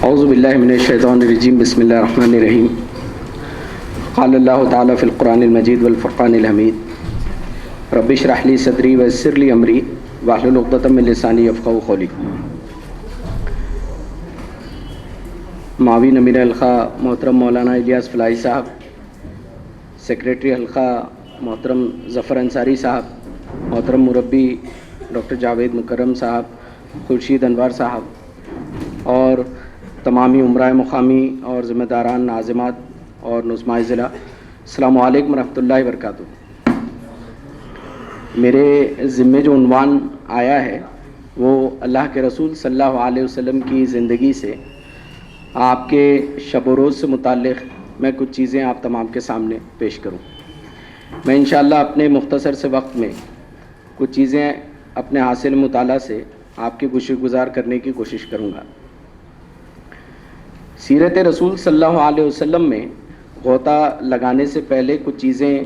اعوذ باللہ من الشیطان الرجیم بسم اللہ الرحمن الرحیم قال اللہ تعالیٰ فی القرآن المجید والفرقان الحمید رب اشرح لی صدری ویسر لی امری واحلل عقدۃ من لسانی یفقہوا قولی۔ معاون امیر حلقہ محترم مولانا الیاس فلاحی صاحب، سیکریٹری حلقہ محترم ظفر انصاری صاحب، محترم مربی ڈاکٹر جاوید مکرم صاحب، خورشید انوار صاحب، اور تمامی عمرائے مقامی اور ذمہ داران ناظمات اور نظمائے ضلع، السلام علیکم ورحمۃ اللہ وبرکاتہ۔ میرے ذمے جو عنوان آیا ہے وہ اللہ کے رسول صلی اللہ علیہ وسلم کی زندگی سے، آپ کے شب و روز سے متعلق میں کچھ چیزیں آپ تمام کے سامنے پیش کروں۔ میں انشاءاللہ اپنے مختصر سے وقت میں کچھ چیزیں اپنے حاصل مطالعہ سے آپ کی گوشہ گزار کرنے کی کوشش کروں گا۔ سیرت رسول صلی اللہ علیہ وسلم میں غوطہ لگانے سے پہلے کچھ چیزیں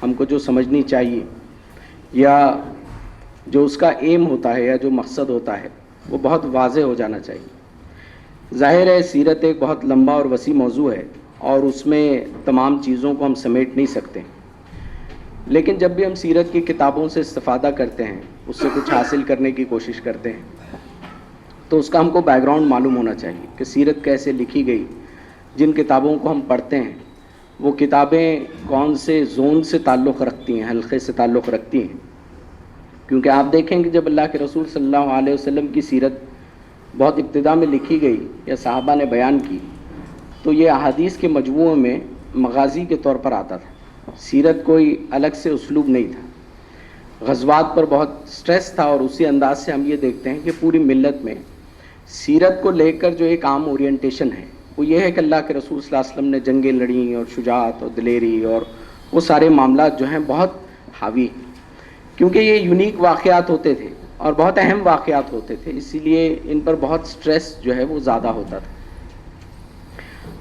ہم کو جو سمجھنی چاہیے، یا جو اس کا ایم ہوتا ہے یا جو مقصد ہوتا ہے، وہ بہت واضح ہو جانا چاہیے۔ ظاہر ہے سیرت ایک بہت لمبا اور وسیع موضوع ہے اور اس میں تمام چیزوں کو ہم سمیٹ نہیں سکتے، لیکن جب بھی ہم سیرت کی کتابوں سے استفادہ کرتے ہیں، اس سے کچھ حاصل کرنے کی کوشش کرتے ہیں، تو اس کا ہم کو بیک گراؤنڈ معلوم ہونا چاہیے کہ سیرت کیسے لکھی گئی۔ جن کتابوں کو ہم پڑھتے ہیں وہ کتابیں کون سے زون سے تعلق رکھتی ہیں، حلقے سے تعلق رکھتی ہیں، کیونکہ آپ دیکھیں کہ جب اللہ کے رسول صلی اللہ علیہ وسلم کی سیرت بہت ابتدا میں لکھی گئی یا صحابہ نے بیان کی، تو یہ احادیث کے مجموعے میں مغازی کے طور پر آتا تھا۔ سیرت کوئی الگ سے اسلوب نہیں تھا، غزوات پر بہت سٹریس تھا، اور اسی انداز سے ہم یہ دیکھتے ہیں کہ پوری ملت میں سیرت کو لے کر جو ایک عام اورینٹیشن ہے وہ یہ ہے کہ اللہ کے رسول صلی اللہ علیہ وسلم نے جنگیں لڑیں اور شجاعت اور دلیری اور وہ سارے معاملات جو ہیں بہت حاوی ہیں، کیونکہ یہ یونیک واقعات ہوتے تھے اور بہت اہم واقعات ہوتے تھے، اسی لیے ان پر بہت سٹریس جو ہے وہ زیادہ ہوتا تھا۔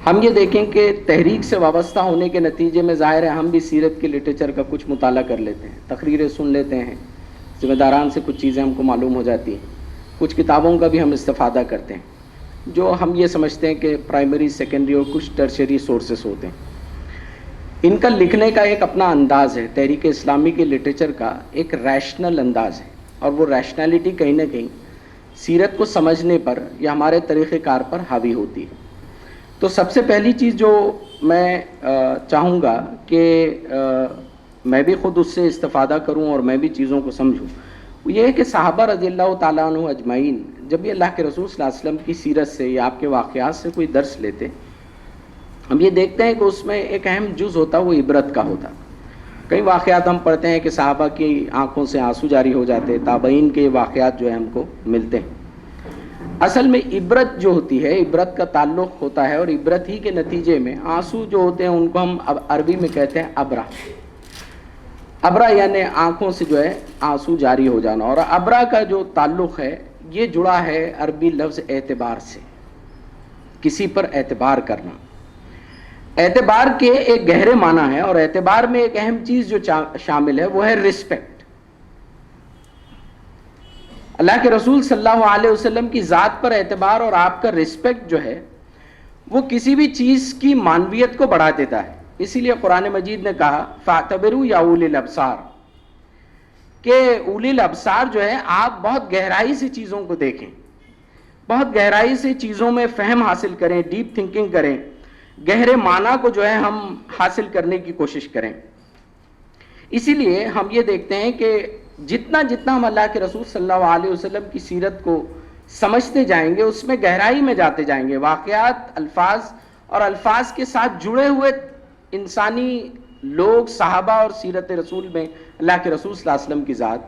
ہم یہ دیکھیں کہ تحریک سے وابستہ ہونے کے نتیجے میں ظاہر ہے ہم بھی سیرت کے لٹریچر کا کچھ مطالعہ کر لیتے ہیں، تقریریں سن لیتے ہیں، ذمہ داران سے کچھ چیزیں ہم کو معلوم ہو جاتی ہیں، کچھ کتابوں کا بھی ہم استفادہ کرتے ہیں جو ہم یہ سمجھتے ہیں کہ پرائمری، سیکنڈری اور کچھ ٹرشری سورسز ہوتے ہیں۔ ان کا لکھنے کا ایک اپنا انداز ہے، تحریک اسلامی کے لٹریچر کا ایک ریشنل انداز ہے، اور وہ ریشنلٹی کہیں نہ کہیں سیرت کو سمجھنے پر یا ہمارے طریقہ کار پر حاوی ہوتی ہے۔ تو سب سے پہلی چیز جو میں چاہوں گا کہ میں بھی خود اس سے استفادہ کروں اور میں بھی چیزوں کو سمجھوں، وہ یہ ہے کہ صحابہ رضی اللہ تعالیٰ عنہ اجمعین جب بھی اللہ کے رسول صلی اللہ علیہ وسلم کی سیرت سے یا آپ کے واقعات سے کوئی درس لیتے، ہم یہ دیکھتے ہیں کہ اس میں ایک اہم جز ہوتا وہ عبرت کا ہوتا۔ کئی واقعات ہم پڑھتے ہیں کہ صحابہ کی آنکھوں سے آنسو جاری ہو جاتے، تابعین کے واقعات جو ہیں ہم کو ملتے ہیں۔ اصل میں عبرت جو ہوتی ہے، عبرت کا تعلق ہوتا ہے، اور عبرت ہی کے نتیجے میں آنسو جو ہوتے ہیں ان کو ہم عربی میں کہتے ہیں ابرا۔ ابرا یعنی آنکھوں سے جو ہے آنسو جاری ہو جانا، اور ابرا کا جو تعلق ہے یہ جڑا ہے عربی لفظ اعتبار سے، کسی پر اعتبار کرنا۔ اعتبار کے ایک گہرے معنی ہے، اور اعتبار میں ایک اہم چیز جو شامل ہے وہ ہے رسپیکٹ۔ اللہ کے رسول صلی اللہ علیہ وسلم کی ذات پر اعتبار اور آپ کا رسپیکٹ جو ہے وہ کسی بھی چیز کی معنویت کو بڑھا دیتا ہے۔ اسی لیے قرآن مجید نے کہا فَاعْتَبِرُوا يَا أُولِي الْأَبْصَارِ، کہ اولی الابصار جو ہے آپ بہت گہرائی سے چیزوں کو دیکھیں، بہت گہرائی سے چیزوں میں فہم حاصل کریں، ڈیپ تھنکنگ کریں، گہرے معنی کو جو ہے ہم حاصل کرنے کی کوشش کریں۔ اسی لیے ہم یہ دیکھتے ہیں کہ جتنا ہم اللہ کے رسول صلی اللہ علیہ وسلم کی سیرت کو سمجھتے جائیں گے اس میں گہرائی میں جاتے جائیں گے، واقعات، الفاظ اور الفاظ کے ساتھ جڑے ہوئے انسانی لوگ، صحابہ اور سیرت رسول میں اللہ کے رسول صلی اللہ علیہ وسلم کی ذات،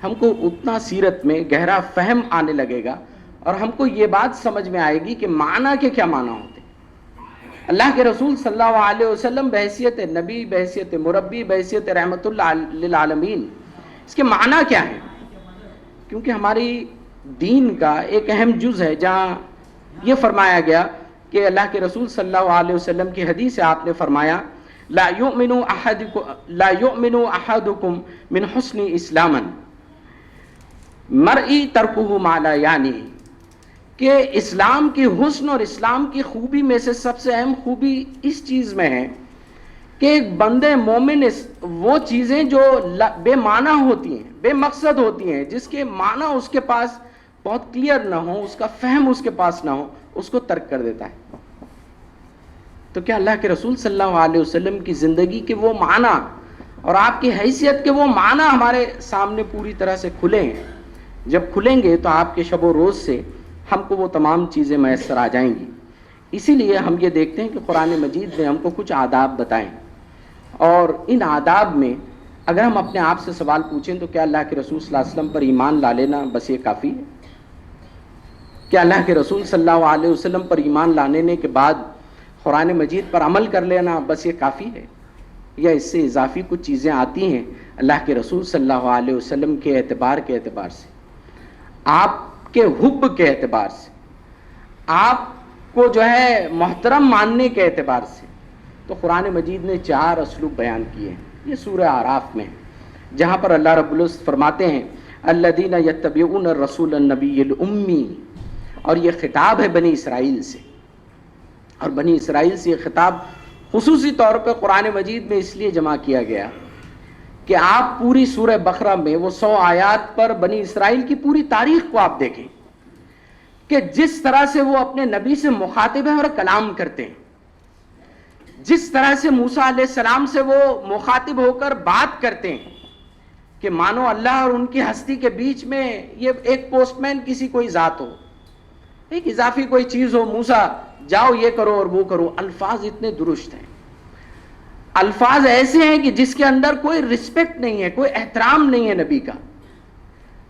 ہم کو اتنا سیرت میں گہرا فہم آنے لگے گا، اور ہم کو یہ بات سمجھ میں آئے گی کہ معنی کے کیا معنی ہوتے ہیں۔ اللہ کے رسول صلی اللہ علیہ وسلم بحیثیت نبی، بحیثیت مربی، بحیثیت رحمت اللہ للعالمین، اس کے معنی کیا ہیں؟ کیونکہ ہماری دین کا ایک اہم جز ہے جہاں یہ فرمایا گیا کہ اللہ کے رسول صلی اللہ علیہ وسلم کی حدیث سے آپ نے فرمایا لا یؤمن احدکم من حسن اسلاما مرئی ترکہ ما لا یعنی، کہ اسلام کی حسن اور اسلام کی خوبی میں سے سب سے اہم خوبی اس چیز میں ہے کہ ایک بندے مومن وہ چیزیں جو بے معنی ہوتی ہیں، بے مقصد ہوتی ہیں، جس کے معنی اس کے پاس بہت کلیئر نہ ہو، اس کا فہم اس کے پاس نہ ہو، اس کو ترک کر دیتا ہے۔ تو کیا اللہ کے رسول صلی اللہ علیہ وسلم کی زندگی کے وہ معنی اور آپ کی حیثیت کے وہ معنی ہمارے سامنے پوری طرح سے کھلے ہیں؟ جب کھلیں گے تو آپ کے شب و روز سے ہم کو وہ تمام چیزیں میسر آ جائیں گی۔ اسی لیے ہم یہ دیکھتے ہیں کہ قرآن مجید نے ہم کو کچھ آداب بتائیں، اور ان آداب میں اگر ہم اپنے آپ سے سوال پوچھیں تو کیا اللہ کے رسول صلی اللہ علیہ وسلم پر ایمان لا لینا بس یہ کافی ہے؟ کیا اللہ کے رسول صلی اللہ علیہ وسلم پر ایمان لانے کے بعد قرآن مجید پر عمل کر لینا بس یہ کافی ہے، یا اس سے اضافی کچھ چیزیں آتی ہیں اللہ کے رسول صلی اللہ علیہ وسلم کے اعتبار سے، آپ کے حب کے اعتبار سے، آپ کو جو ہے محترم ماننے کے اعتبار سے؟ تو قرآن مجید نے 4 اسلوب بیان کیے ہیں۔ یہ سورہ اعراف میں ہے، جہاں پر اللہ رب العزت فرماتے ہیں الذین یتبعون الرسول النبی الامی، اور یہ خطاب ہے بنی اسرائیل سے، اور بنی اسرائیل سے یہ خطاب خصوصی طور پہ قرآن مجید میں اس لیے جمع کیا گیا کہ آپ پوری سورہ بقرہ میں وہ 100 آیات پر بنی اسرائیل کی پوری تاریخ کو آپ دیکھیں کہ جس طرح سے وہ اپنے نبی سے مخاطب ہیں اور کلام کرتے ہیں، جس طرح سے موسیٰ علیہ السلام سے وہ مخاطب ہو کر بات کرتے ہیں کہ مانو اللہ اور ان کی ہستی کے بیچ میں یہ ایک پوسٹ مین کسی کوئی ذات ہو، ایک اضافی کوئی چیز ہو، موسیٰ جاؤ یہ کرو اور وہ کرو۔ الفاظ اتنے درست ہیں، الفاظ ایسے ہیں کہ جس کے اندر کوئی رسپیکٹ نہیں ہے، کوئی احترام نہیں ہے نبی کا۔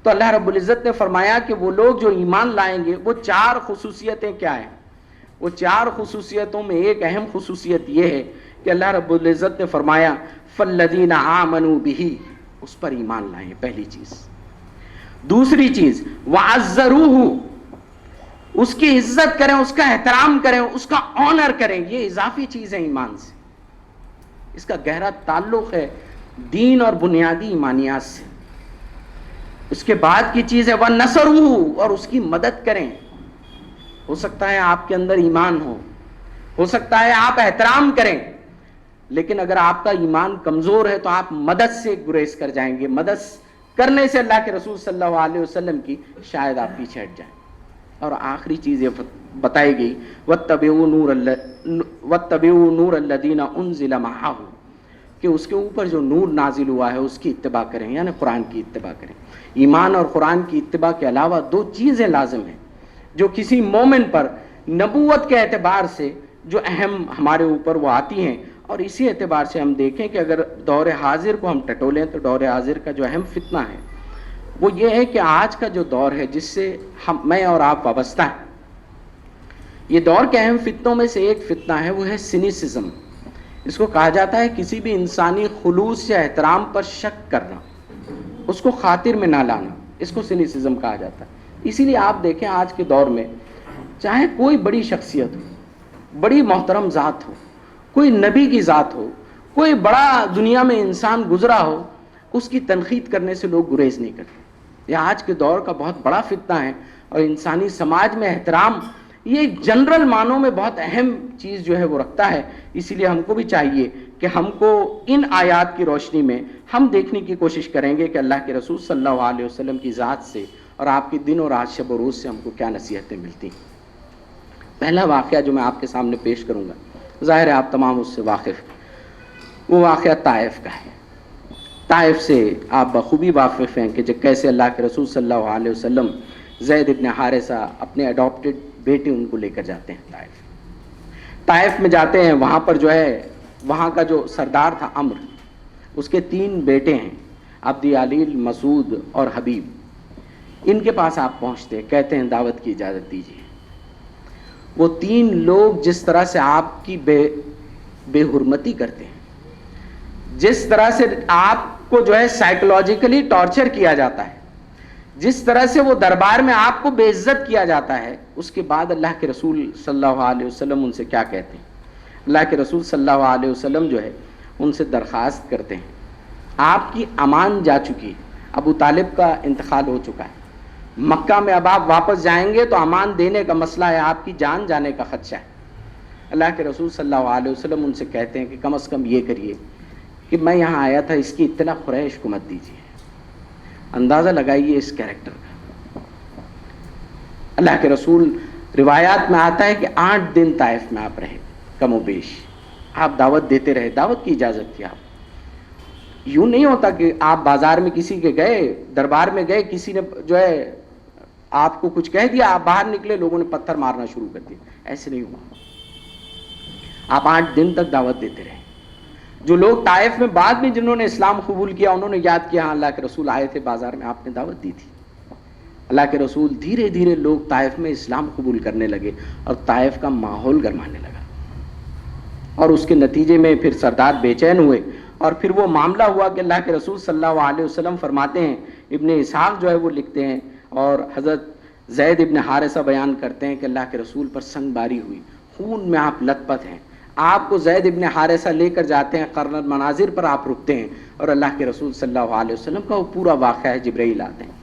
تو اللہ رب العزت نے فرمایا کہ وہ لوگ جو ایمان لائیں گے وہ 4 خصوصیتیں کیا ہیں؟ وہ 4 خصوصیتوں میں ایک اہم خصوصیت یہ ہے کہ اللہ رب العزت نے فرمایا فالذین آمنوا بہ، اس پر ایمان لائیں، پہلی چیز۔ دوسری چیز وعزروہ، اس کی عزت کریں، اس کا احترام کریں، اس کا آنر کریں۔ یہ اضافی چیز ہے ایمان سے، اس کا گہرا تعلق ہے دین اور بنیادی ایمانیات سے۔ اس کے بعد کی چیز ہے وَنَصَرُوهُ، اور اس کی مدد کریں۔ ہو سکتا ہے آپ کے اندر ایمان ہو سکتا ہے آپ احترام کریں، لیکن اگر آپ کا ایمان کمزور ہے تو آپ مدد سے گریز کر جائیں گے، مدد کرنے سے اللہ کے رسول صلی اللہ علیہ وسلم کی شاید آپ پیچھے ہٹ جائیں۔ اور آخری چیز یہ بتائی گئی وَاتَّبِعُوا نُورَ الَّذِينَ أُنزِلَ مَعَهُ، کہ اس کے اوپر جو نور نازل ہوا ہے اس کی اتباع کریں، یعنی قرآن کی اتباع کریں۔ ایمان اور قرآن کی اتباع کے علاوہ 2 چیزیں لازم ہیں جو کسی مومن پر نبوت کے اعتبار سے جو اہم ہمارے اوپر وہ آتی ہیں، اور اسی اعتبار سے ہم دیکھیں کہ اگر دور حاضر کو ہم ٹٹولیں تو دور حاضر کا جو اہم فتنہ ہے وہ یہ ہے کہ آج کا جو دور ہے جس سے میں اور آپ وابستہ ہیں، یہ دور کے اہم فتنوں میں سے ایک فتنہ ہے، وہ ہے سینیسزم۔ اس کو کہا جاتا ہے کسی بھی انسانی خلوص یا احترام پر شک کرنا، اس کو خاطر میں نہ لانا، اس کو سینیسزم کہا جاتا ہے۔ اسی لیے آپ دیکھیں آج کے دور میں چاہے کوئی بڑی شخصیت ہو، بڑی محترم ذات ہو، کوئی نبی کی ذات ہو، کوئی بڑا دنیا میں انسان گزرا ہو، اس کی تنقید کرنے سے لوگ گریز نہیں کرتے۔ یہ آج کے دور کا بہت بڑا فتنہ ہے، اور انسانی سماج میں احترام یہ جنرل معنوں میں بہت اہم چیز جو ہے وہ رکھتا ہے۔ اسی لیے ہم کو بھی چاہیے کہ ہم کو ان آیات کی روشنی میں ہم دیکھنے کی کوشش کریں گے کہ اللہ کے رسول صلی اللہ علیہ وسلم کی ذات سے اور آپ کی دن اور رات شب و روز سے ہم کو کیا نصیحتیں ملتی ہیں۔ پہلا واقعہ جو میں آپ کے سامنے پیش کروں گا، ظاہر ہے آپ تمام اس سے واقف ہیں، وہ واقعہ طائف کا ہے۔ طائف سے آپ بخوبی واقف ہیں کہ جب کیسے اللہ کے رسول صلی اللہ علیہ وسلم زید ابن حارثہ اپنے اڈاپٹڈ بیٹے ان کو لے کر جاتے ہیں طائف میں جاتے ہیں۔ وہاں پر جو ہے وہاں کا جو سردار تھا عمر، اس کے 3 بیٹے ہیں، عبد علیل، مسعود اور حبیب۔ ان کے پاس آپ پہنچتے ہیں، کہتے ہیں دعوت کی اجازت دیجیے۔ وہ 3 لوگ جس طرح سے آپ کی بے حرمتی کرتے ہیں، جس طرح سے آپ کو جو ہے سائیکولوجیکلی ٹارچر کیا جاتا ہے، جس طرح سے وہ دربار میں آپ کو بے عزت کیا جاتا ہے، اس کے بعد اللہ کے رسول صلی اللہ علیہ وسلم ان سے کیا کہتے ہیں؟ اللہ کے رسول صلی اللہ علیہ وسلم جو ہے ان سے درخواست کرتے ہیں، آپ کی امان جا چکی ہے، ابو طالب کا انتقال ہو چکا ہے، مکہ میں اب آپ واپس جائیں گے تو امان دینے کا مسئلہ ہے، آپ کی جان جانے کا خدشہ ہے۔ اللہ کے رسول صلی اللہ علیہ وسلم ان سے کہتے ہیں کہ کم از کم یہ کریے کہ میں یہاں آیا تھا، اس کی اطلاع قریش کو مت دیجیے، اندازہ لگائیے اس کیریکٹر کا۔ اللہ کے رسول، روایات میں آتا ہے کہ 8 دن طائف میں آپ رہے، کم و بیش آپ دعوت دیتے رہے، دعوت کی اجازت تھی۔ آپ یوں نہیں ہوتا کہ آپ بازار میں کسی کے گئے، دربار میں گئے، کسی نے جو ہے آپ کو کچھ کہہ دیا، آپ باہر نکلے، لوگوں نے پتھر مارنا شروع کر دیا، ایسے نہیں ہوا۔ آپ 8 دن تک دعوت دیتے رہے۔ جو لوگ طائف میں بعد میں جنہوں نے اسلام قبول کیا، انہوں نے یاد کیا ہاں اللہ کے رسول آئے تھے بازار میں، آپ نے دعوت دی تھی۔ اللہ کے رسول دھیرے دھیرے لوگ طائف میں اسلام قبول کرنے لگے اور طائف کا ماحول گرمانے لگا، اور اس کے نتیجے میں پھر سردار بے چین ہوئے، اور پھر وہ معاملہ ہوا کہ اللہ کے رسول صلی اللہ علیہ وسلم فرماتے ہیں، ابن اسحاق جو ہے وہ لکھتے ہیں اور حضرت زید ابن حارثہ بیان کرتے ہیں کہ اللہ کے رسول پر سنگ باری ہوئی، خون میں آپ لت پت ہیں۔ آپ کو زید ابن حارثہ لے کر جاتے ہیں، قرن المناظر پر آپ رکتے ہیں، اور اللہ کے رسول صلی اللہ علیہ وسلم کا وہ پورا واقعہ ہے، جبرائیل آتے ہیں۔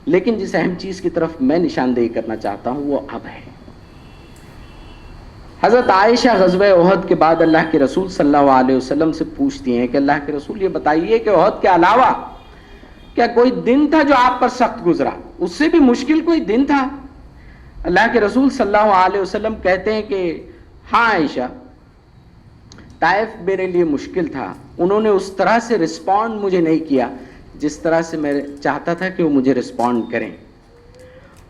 لیکن جس اہم چیز کی طرف میں نشاندہی کرنا چاہتا ہوں وہ اب ہے۔ حضرت عائشہ غزوہ احد کے بعد اللہ کے رسول صلی اللہ علیہ وسلم سے پوچھتی ہیں کہ اللہ کے رسول یہ بتائیے کہ احد کے علاوہ کیا کوئی دن تھا جو آپ پر سخت گزرا، اس سے بھی مشکل کوئی دن تھا؟ اللہ کے رسول صلی اللہ علیہ وسلم کہتے ہیں کہ ہاں عائشہ، طائف میرے لیے مشکل تھا، انہوں نے اس طرح سے رسپونڈ مجھے نہیں کیا جس طرح سے میں چاہتا تھا کہ وہ مجھے رسپونڈ کریں،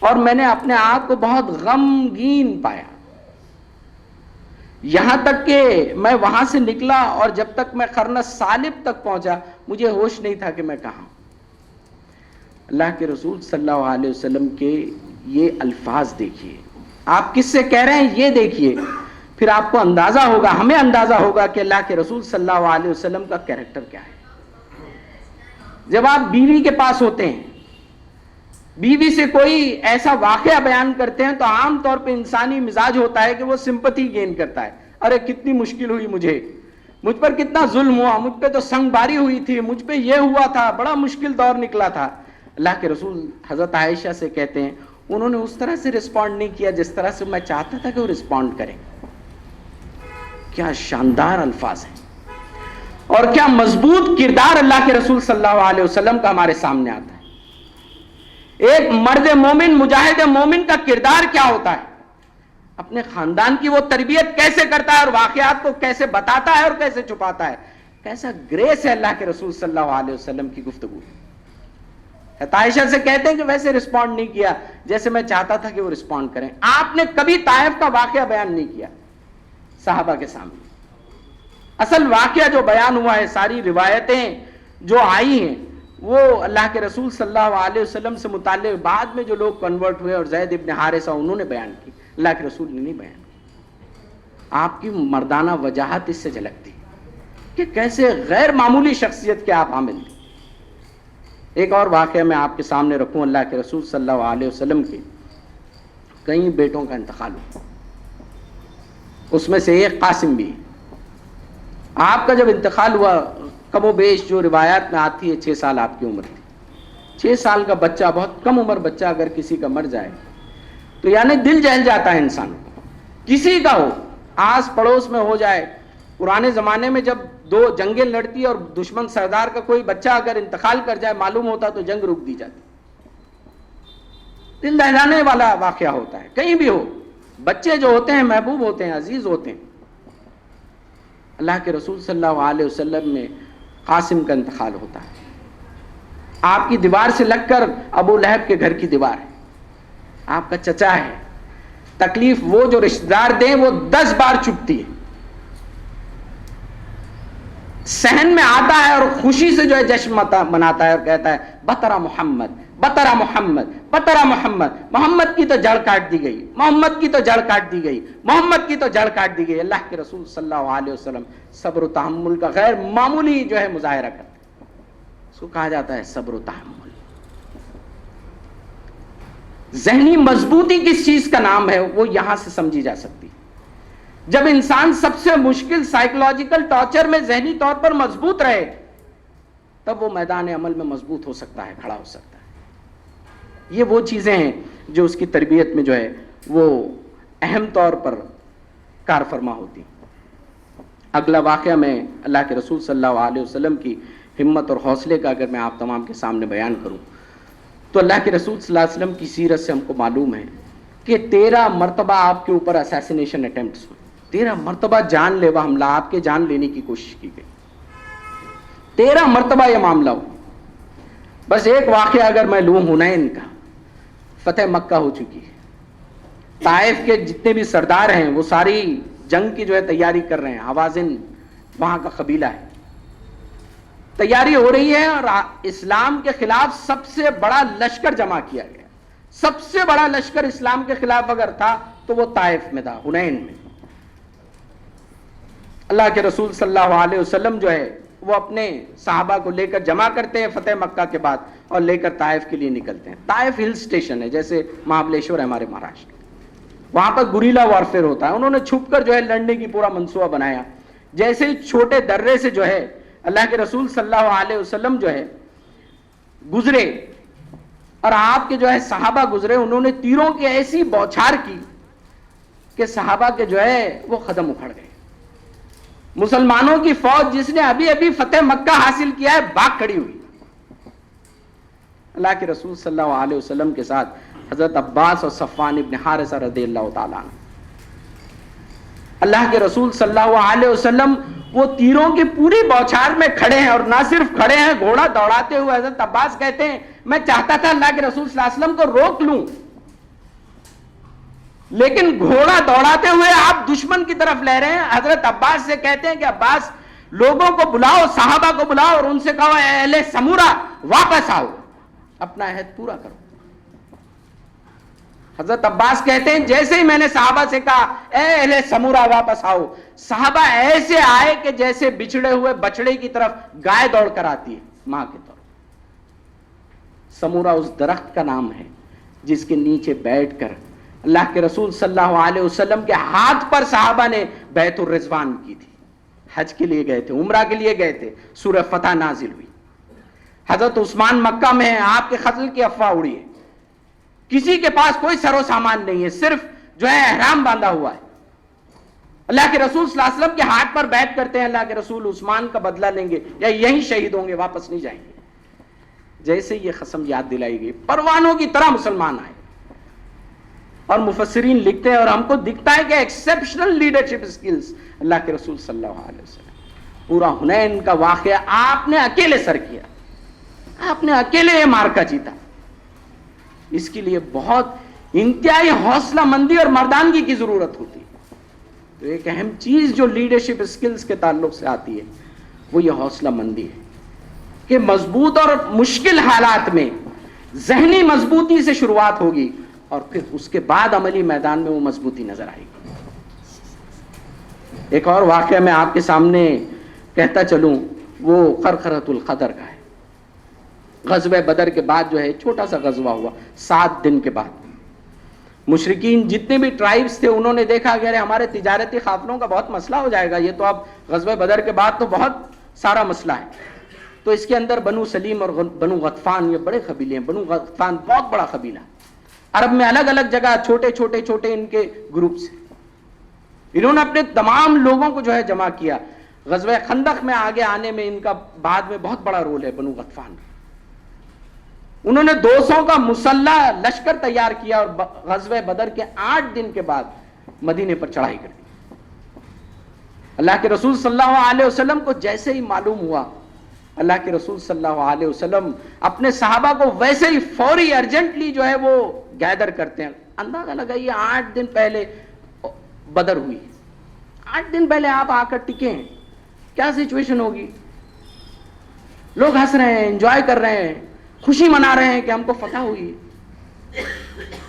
اور میں نے اپنے آپ کو بہت غمگین پایا، یہاں تک کہ میں وہاں سے نکلا اور جب تک میں قرن صالب تک پہنچا مجھے ہوش نہیں تھا کہ میں کہاں۔ اللہ کے رسول صلی اللہ علیہ وسلم کے یہ الفاظ دیکھیے، آپ کس سے کہہ رہے ہیں یہ دیکھیے، پھر آپ کو اندازہ ہوگا، ہمیں اندازہ ہوگا کہ اللہ کے رسول صلی اللہ علیہ وسلم کا کیریکٹر کیا ہے۔ جب آپ بیوی کے پاس ہوتے ہیں، بیوی سے کوئی ایسا واقعہ بیان کرتے ہیں تو عام طور پہ انسانی مزاج ہوتا ہے کہ وہ سمپتھی گین کرتا ہے، ارے کتنی مشکل ہوئی مجھ پر کتنا ظلم ہوا، مجھ پہ تو سنگ باری ہوئی تھی، مجھ پہ یہ ہوا تھا، بڑا مشکل دور نکلا تھا۔ اللہ کے رسول حضرت عائشہ سے کہتے ہیں انہوں نے اس طرح سے رسپونڈ نہیں کیا جس طرح سے میں چاہتا تھا کہ وہ رسپونڈ کریں۔ کیا شاندار الفاظ ہیں اور کیا مضبوط کردار اللہ کے رسول صلی اللہ علیہ وسلم کا ہمارے سامنے آتا ہے۔ ایک مرد مومن، مجاہد مومن کا کردار کیا ہوتا ہے، اپنے خاندان کی وہ تربیت کیسے کرتا ہے اور واقعات کو کیسے بتاتا ہے اور کیسے چھپاتا ہے، کیسا گریس ہے اللہ کے رسول صلی اللہ علیہ وسلم کی گفتگو۔ عائشہ سے کہتے ہیں کہ ویسے رسپونڈ نہیں کیا جیسے میں چاہتا تھا کہ وہ رسپونڈ کریں۔ آپ نے کبھی طائف کا واقعہ بیان نہیں کیا صحابہ کے سامنے۔ اصل واقعہ جو بیان ہوا ہے، ساری روایتیں جو آئی ہیں وہ اللہ کے رسول صلی اللہ علیہ وسلم سے متعلق بعد میں جو لوگ کنورٹ ہوئے اور زید ابن حارثہ انہوں نے بیان کی، اللہ کے رسول نے نہیں بیان کی۔ آپ کی مردانہ وجاہت اس سے جھلکتی کہ کیسے غیر معمولی شخصیت کے آپ حامل تھے۔ ایک اور واقعہ میں آپ کے سامنے رکھوں، اللہ کے رسول صلی اللہ علیہ وسلم کے کئی بیٹوں کا انتقال ہوا، اس میں سے ایک قاسم بھی ہے۔ آپ کا جب انتقال ہوا، کم و بیش جو روایات میں آتی ہے 6 سال آپ کی عمر تھی۔ 6 سال کا بچہ، بہت کم عمر بچہ اگر کسی کا مر جائے تو یعنی دل جل جاتا ہے انسان کو، کسی کا ہو، آس پڑوس میں ہو جائے۔ پرانے زمانے میں جب 2 جنگیں لڑتی اور دشمن سردار کا کوئی بچہ اگر انتقال کر جائے معلوم ہوتا تو جنگ رک دی جاتی، دل دہلانے والا واقعہ ہوتا ہے، کہیں بھی ہو۔ بچے جو ہوتے ہیں محبوب ہوتے ہیں، عزیز ہوتے ہیں۔ اللہ کے رسول صلی اللہ علیہ وسلم میں قاسم کا انتقال ہوتا ہے۔ آپ کی دیوار سے لگ کر ابو لہب کے گھر کی دیوار ہے، آپ کا چچا ہے، تکلیف وہ جو رشتہ دار دیں وہ 10 بار چپتی ہے، صحن میں آتا ہے اور خوشی سے جو ہے جشن مناتا ہے اور کہتا ہے بطرہ محمد، بطرہ محمد، بطرہ محمد، محمد کی تو جڑ کاٹ دی گئی، محمد کی تو جڑ کاٹ دی گئی، محمد کی تو جڑ کاٹ دی گئی۔ اللہ کے رسول صلی اللہ علیہ وسلم صبر و تحمل کا غیر معمولی جو ہے مظاہرہ کرتے ہیں، اس کو کہا جاتا ہے صبر و تحمل۔ ذہنی مضبوطی کس چیز کا نام ہے وہ یہاں سے سمجھی جا سکتی ہے۔ جب انسان سب سے مشکل سائیکولوجیکل ٹارچر میں ذہنی طور پر مضبوط رہے تب وہ میدان عمل میں مضبوط ہو سکتا ہے، کھڑا ہو سکتا ہے۔ یہ وہ چیزیں ہیں جو اس کی تربیت میں جو ہے وہ اہم طور پر کار فرما ہوتی. اگلا واقعہ میں اللہ کے رسول صلی اللہ علیہ وسلم کی ہمت اور حوصلے کا اگر میں آپ تمام کے سامنے بیان کروں تو اللہ کے رسول صلی اللہ علیہ وسلم کی سیرت سے ہم کو معلوم ہے کہ 13 مرتبہ آپ کے اوپر اسیسینیشن اٹیمپٹس ہوئے. 13 مرتبہ جان لیوا حملہ، آپ کے جان لینے کی کوشش کی گئی. 13 مرتبہ یہ معاملہ ہو. بس ایک واقعہ اگر میں لوں حنین کا، فتح مکہ ہو چکی ہے. طائف کے جتنے بھی سردار ہیں وہ ساری جنگ کی جو ہے تیاری کر رہے ہیں. حوازن وہاں کا قبیلہ ہے، تیاری ہو رہی ہے اور اسلام کے خلاف سب سے بڑا لشکر جمع کیا گیا. سب سے بڑا لشکر اسلام کے خلاف اگر تھا تو وہ طائف میں تھا، حنین میں. اللہ کے رسول صلی اللہ علیہ وسلم جو ہے وہ اپنے صحابہ کو لے کر جمع کرتے ہیں فتح مکہ کے بعد اور لے کر طائف کے لیے نکلتے ہیں. طائف ہل سٹیشن ہے جیسے مہابلیشور ہے ہمارے مہاراشٹر، وہاں پر گوریلا وارفیئر ہوتا ہے. انہوں نے چھپ کر جو ہے لڑنے کی پورا منصوبہ بنایا. جیسے ہی چھوٹے درے سے جو ہے اللہ کے رسول صلی اللہ علیہ وسلم جو ہے گزرے اور آپ کے جو ہے صحابہ گزرے، انہوں نے تیروں کی ایسی بوچھار کی کہ صحابہ کے جو ہے وہ قدم اکھڑ گئے. مسلمانوں کی فوج جس نے ابھی ابھی فتح مکہ حاصل کیا ہے بھاگ کھڑی ہوئی. اللہ کے رسول صلی اللہ علیہ وسلم کے ساتھ حضرت عباس اور صفوان ابن حارثہ رضی اللہ تعالیٰ عنہ. اللہ کے رسول صلی اللہ علیہ وسلم وہ تیروں کی پوری بوچھار میں کھڑے ہیں، اور نہ صرف کھڑے ہیں، گھوڑا دوڑاتے ہوئے. حضرت عباس کہتے ہیں میں چاہتا تھا اللہ کے رسول صلی اللہ علیہ وسلم کو روک لوں، لیکن گھوڑا دوڑاتے ہوئے آپ دشمن کی طرف لے رہے ہیں. حضرت عباس سے کہتے ہیں کہ عباس لوگوں کو بلاؤ، صحابہ کو بلاؤ اور ان سے کہو اے اہل سمورہ واپس آؤ، اپنا عہد پورا کرو. حضرت عباس کہتے ہیں جیسے ہی میں نے صحابہ سے کہا اے اہل سمورہ واپس آؤ، صحابہ ایسے آئے کہ جیسے بچھڑے ہوئے بچڑے کی طرف گائے دوڑ کر آتی ہے ماں کی طرف. سمورہ اس درخت کا نام ہے جس کے نیچے بیٹھ کر اللہ کے رسول صلی اللہ علیہ وسلم کے ہاتھ پر صحابہ نے بیعت الرضوان کی تھی. حج کے لیے گئے تھے، عمرہ کے لیے گئے تھے، سورہ فتح نازل ہوئی. حضرت عثمان مکہ میں ہیں، آپ کے قتل کی افواہ اڑی ہے. کسی کے پاس کوئی سر و سامان نہیں ہے، صرف جو ہے احرام باندھا ہوا ہے. اللہ کے رسول صلی اللہ علیہ وسلم کے ہاتھ پر بیعت کرتے ہیں. اللہ کے رسول عثمان کا بدلہ لیں گے یا یہیں شہید ہوں گے، واپس نہیں جائیں گے. جیسے یہ قسم یاد دلائی گئی پروانوں کی طرح مسلمان آئے. اور مفسرین لکھتے ہیں اور ہم کو دکھتا ہے کہ ایکسیپشنل لیڈرشپ سکلز اللہ کے رسول صلی اللہ علیہ وسلم. پورا حنین کا واقعہ آپ نے اکیلے سر کیا، آپ نے اکیلے یہ مارکا جیتا. اس کے لیے بہت انتہائی حوصلہ مندی اور مردانگی کی ضرورت ہوتی ہے. تو ایک اہم چیز جو لیڈرشپ سکلز کے تعلق سے آتی ہے وہ یہ حوصلہ مندی ہے کہ مضبوط اور مشکل حالات میں ذہنی مضبوطی سے شروعات ہوگی اور پھر اس کے بعد عملی میدان میں وہ مضبوطی نظر آئے گی. ایک اور واقعہ میں آپ کے سامنے کہتا چلوں، وہ خرخرۃ القدر کا ہے. غزوہ بدر کے بعد جو ہے چھوٹا سا غزوہ ہوا 7 دن کے بعد. مشرکین جتنے بھی ٹرائبز تھے انہوں نے دیکھا کہ ہمارے تجارتی قافلوں کا بہت مسئلہ ہو جائے گا، یہ تو اب غزوہ بدر کے بعد تو بہت سارا مسئلہ ہے. تو اس کے اندر بنو سلیم اور بنو غطفان یہ بڑے قبیلے ہیں. بنو غطفان بہت بڑا قبیلہ، عرب میں الگ الگ جگہ چھوٹے چھوٹے چھوٹے ان کے گروپس ہیں. انہوں نے اپنے تمام لوگوں کو جو ہے جمع کیا. غزوہ خندق میں آگے آنے میں ان کا بعد میں بہت بڑا رول ہے بنو غطفان. انہوں نے 200 کا مسلح لشکر تیار کیا اور غزوہ بدر کے 8 دن کے بعد مدینے پر چڑھائی کر دی. اللہ کے رسول صلی اللہ علیہ وسلم کو جیسے ہی معلوم ہوا، اللہ کے رسول صلی اللہ علیہ وسلم اپنے صحابہ کو ویسے ہی فوری ارجنٹلی جو ہے وہ گیدر کرتے ہیں. اندازہ لگائیے 8 دن پہلے بدر ہوئی، 8 دن پہلے آپ آ کر ٹکے ہیں، کیا سچویشن ہوگی؟ لوگ ہنس رہے ہیں، انجوائے کر رہے ہیں، خوشی منا رہے ہیں کہ ہم کو فتح ہوئی.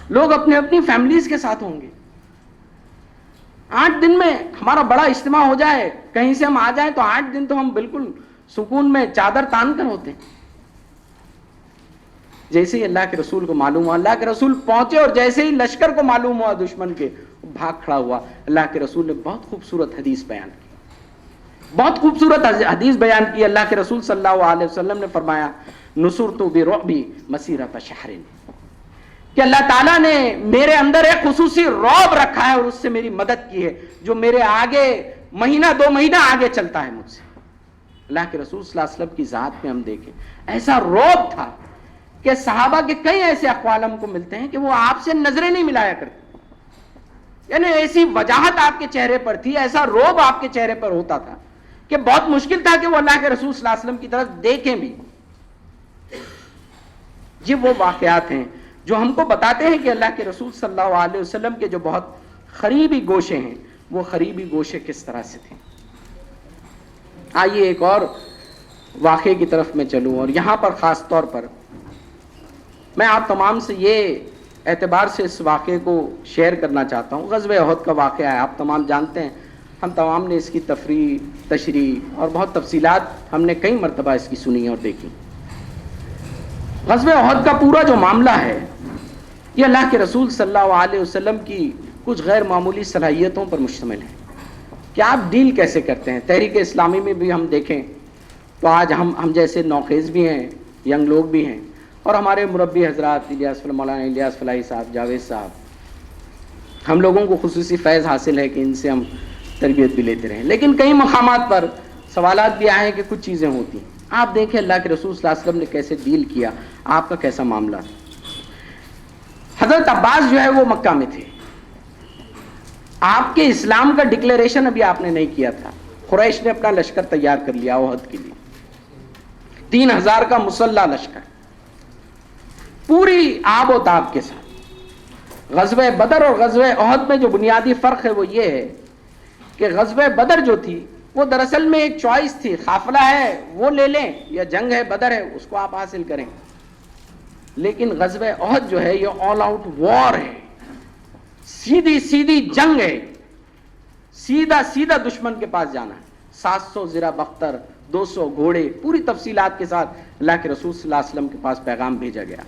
لوگ اپنے اپنی فیملیز کے ساتھ ہوں گے. 8 دن میں ہمارا بڑا اجتماع ہو جائے، کہیں سے ہم آ جائیں تو 8 دن تو ہم بالکل سکون میں چادر تان کر ہوتے ہیں. جیسے ہی اللہ کے رسول کو معلوم ہوا، اللہ کے رسول پہنچے اور جیسے ہی لشکر کو معلوم ہوا دشمن کے، بھاگ کھڑا ہوا. اللہ کے رسول نے بہت خوبصورت حدیث بیان کی، بہت خوبصورت حدیث بیان کی. اللہ کے رسول صلی اللہ علیہ وسلم نے فرمایا نصرت برعب مسیرۃ شہر. کہ اللہ تعالیٰ نے میرے اندر ایک خصوصی رعب رکھا ہے اور اس سے میری مدد کی ہے، جو میرے آگے مہینہ 2 مہینہ آگے چلتا ہے مجھ سے۔ اللہ کے رسول صلی اللہ علیہ وسلم کی ذات میں ہم دیکھیں ایسا رعب تھا کہ صحابہ کے کئی ایسے اقوال ہم کو ملتے ہیں کہ وہ آپ سے نظریں نہیں ملایا کرتے، یعنی ایسی وجاہت آپ کے چہرے پر تھی، ایسا رعب آپ کے چہرے پر ہوتا تھا کہ بہت مشکل تھا کہ وہ اللہ کے رسول صلی اللہ علیہ وسلم کی طرف دیکھیں بھی۔ یہ وہ واقعات ہیں جو ہم کو بتاتے ہیں کہ اللہ کے رسول صلی اللہ علیہ وسلم کے جو بہت قریبی گوشے ہیں وہ قریبی گوشے کس طرح سے تھے۔ آئیے ایک اور واقعے کی طرف میں چلوں، اور یہاں پر خاص طور پر میں آپ تمام سے یہ اعتبار سے اس واقعے کو شیئر کرنا چاہتا ہوں۔ غزوہ احد کا واقعہ ہے، آپ تمام جانتے ہیں، ہم تمام نے اس کی تشریح اور بہت تفصیلات ہم نے کئی مرتبہ اس کی سنی اور دیکھی۔ غزوہ احد کا پورا جو معاملہ ہے یہ اللہ کے رسول صلی اللہ علیہ وسلم کی کچھ غیر معمولی صلاحیتوں پر مشتمل ہے کہ آپ ڈیل کیسے کرتے ہیں۔ تحریک اسلامی میں بھی ہم دیکھیں تو آج ہم جیسے نوخیز بھی ہیں، ینگ لوگ بھی ہیں، اور ہمارے مربی حضرات مولانا الیاس فلاحی صاحب، جاوید صاحب، ہم لوگوں کو خصوصی فیض حاصل ہے کہ ان سے ہم تربیت بھی لیتے رہیں، لیکن کئی مقامات پر سوالات بھی آئے ہیں کہ کچھ چیزیں ہوتی ہیں۔ آپ دیکھیں اللہ کے رسول صلی اللہ علیہ وسلم نے کیسے ڈیل کیا، آپ کا کیسا معاملہ تھا۔ حضرت عباس جو ہے وہ مکہ میں تھے، آپ کے اسلام کا ڈکلیریشن ابھی آپ نے نہیں کیا تھا، قریش نے اپنا لشکر تیار کر لیا احد کے لیے، 3000 کا مسلح لشکر، پوری آب و تاب کے ساتھ۔ غزوہ بدر اور غزوہ احد میں جو بنیادی فرق ہے وہ یہ ہے کہ غزوہ بدر جو تھی وہ دراصل میں ایک چوائس تھی، قافلہ ہے وہ لے لیں یا جنگ ہے بدر ہے اس کو آپ حاصل کریں، لیکن غزوہ احد جو ہے یہ آل آؤٹ وار ہے، سیدھی جنگ ہے، سیدھا دشمن کے پاس جانا ہے، 700 زرہ بختر، 200 گھوڑے، پوری تفصیلات کے ساتھ اللہ کے رسول صلی اللہ علیہ وسلم کے پاس پیغام بھیجا گیا۔